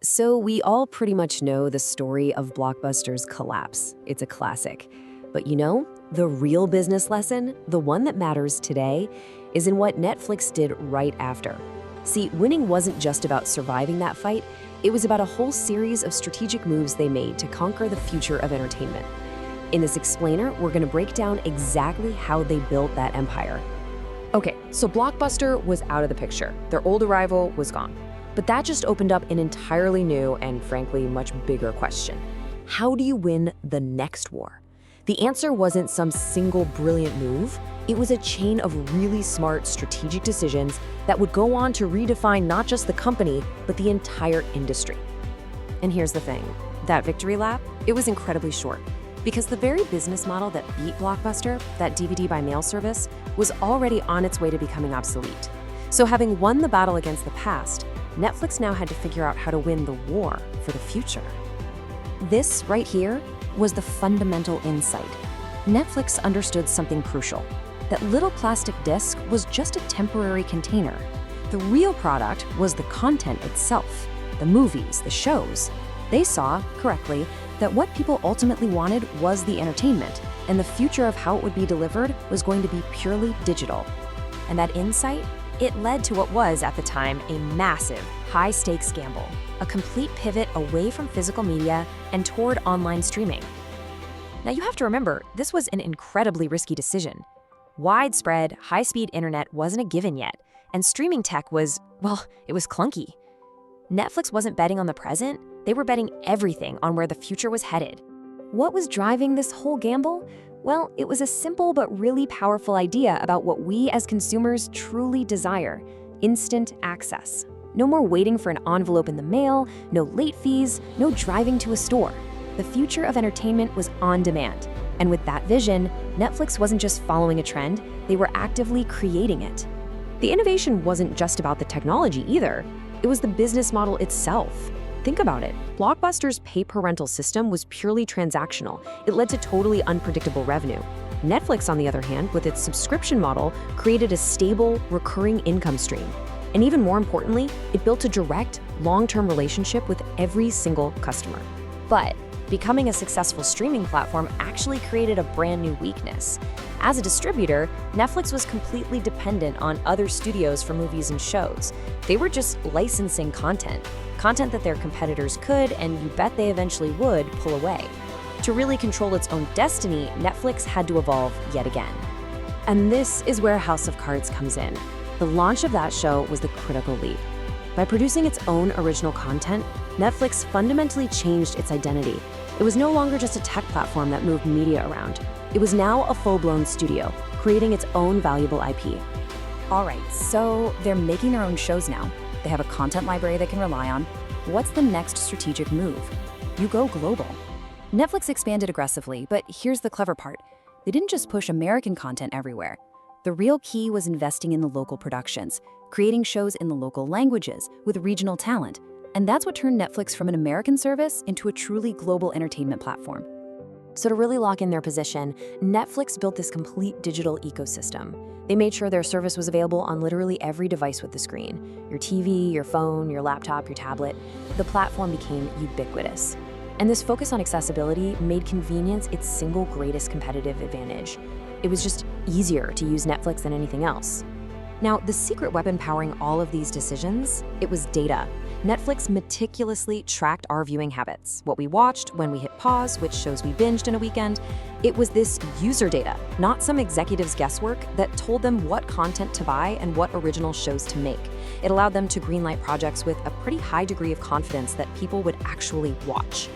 So we all pretty much know the story of Blockbuster's collapse. It's a classic. But the real business lesson, the one that matters today, is in what Netflix did right after. See, winning wasn't just about surviving that fight, it was about a whole series of strategic moves they made to conquer the future of entertainment. In this explainer, we're going to break down exactly how they built that empire. Okay, so Blockbuster was out of the picture. Their old rival was gone. But that just opened up an entirely new and frankly much bigger question. How do you win the next war? The answer wasn't some single brilliant move. It was a chain of really smart strategic decisions that would go on to redefine not just the company, but the entire industry. And here's the thing, that victory lap, it was incredibly short. Because the very business model that beat Blockbuster, that DVD by mail service, was already on its way to becoming obsolete. So having won the battle against the past, Netflix now had to figure out how to win the war for the future. This right here was the fundamental insight. Netflix understood something crucial. That little plastic disc was just a temporary container. The real product was the content itself, the movies, the shows. They saw, correctly, that what people ultimately wanted was the entertainment, and the future of how it would be delivered was going to be purely digital. And that insight, it led to what was, at the time, a massive, high-stakes gamble, a complete pivot away from physical media and toward online streaming. Now you have to remember, this was an incredibly risky decision. Widespread, high-speed internet wasn't a given yet, and streaming tech was, well, it was clunky. Netflix wasn't betting on the present, they were betting everything on where the future was headed. What was driving this whole gamble? Well, it was a simple but really powerful idea about what we as consumers truly desire: instant access. No more waiting for an envelope in the mail, no late fees, no driving to a store. The future of entertainment was on demand. And with that vision, Netflix wasn't just following a trend, they were actively creating it. The innovation wasn't just about the technology either, it was the business model itself. Think about it. Blockbuster's pay-per-rental system was purely transactional. It led to totally unpredictable revenue. Netflix, on the other hand, with its subscription model, created a stable, recurring income stream. And even more importantly, it built a direct, long-term relationship with every single customer. But becoming a successful streaming platform actually created a brand new weakness. As a distributor, Netflix was completely dependent on other studios for movies and shows. They were just licensing content that their competitors could, and you bet they eventually would, pull away. To really control its own destiny, Netflix had to evolve yet again. And this is where House of Cards comes in. The launch of that show was the critical leap. By producing its own original content, Netflix fundamentally changed its identity. It was no longer just a tech platform that moved media around. It was now a full-blown studio, creating its own valuable IP. All right, so they're making their own shows now. They have a content library they can rely on. What's the next strategic move? You go global. Netflix expanded aggressively, but here's the clever part. They didn't just push American content everywhere. The real key was investing in the local productions, creating shows in the local languages with regional talent. And that's what turned Netflix from an American service into a truly global entertainment platform. So to really lock in their position, Netflix built this complete digital ecosystem. They made sure their service was available on literally every device with the screen. Your TV, your phone, your laptop, your tablet. The platform became ubiquitous. And this focus on accessibility made convenience its single greatest competitive advantage. It was just easier to use Netflix than anything else. Now, the secret weapon powering all of these decisions, it was data. Netflix meticulously tracked our viewing habits, what we watched, when we hit pause, which shows we binged in a weekend. It was this user data, not some executive's guesswork, that told them what content to buy and what original shows to make. It allowed them to greenlight projects with a pretty high degree of confidence that people would actually watch.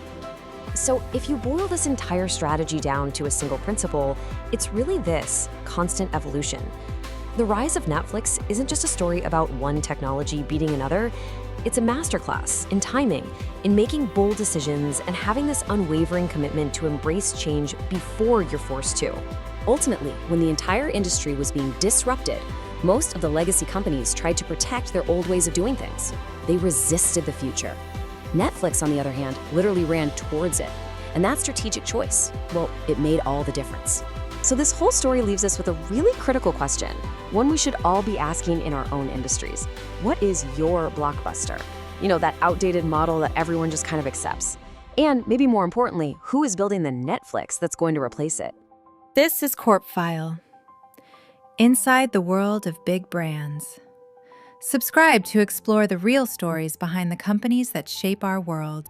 So if you boil this entire strategy down to a single principle, it's really this: constant evolution. The rise of Netflix isn't just a story about one technology beating another. It's a masterclass in timing, in making bold decisions and having this unwavering commitment to embrace change before you're forced to. Ultimately, when the entire industry was being disrupted, most of the legacy companies tried to protect their old ways of doing things. They resisted the future. Netflix, on the other hand, literally ran towards it. And that strategic choice, well, it made all the difference. So this whole story leaves us with a really critical question, one we should all be asking in our own industries. What is your blockbuster? That outdated model that everyone just kind of accepts? And maybe more importantly, who is building the Netflix that's going to replace it? This is CorpFile, inside the world of big brands. Subscribe to explore the real stories behind the companies that shape our world.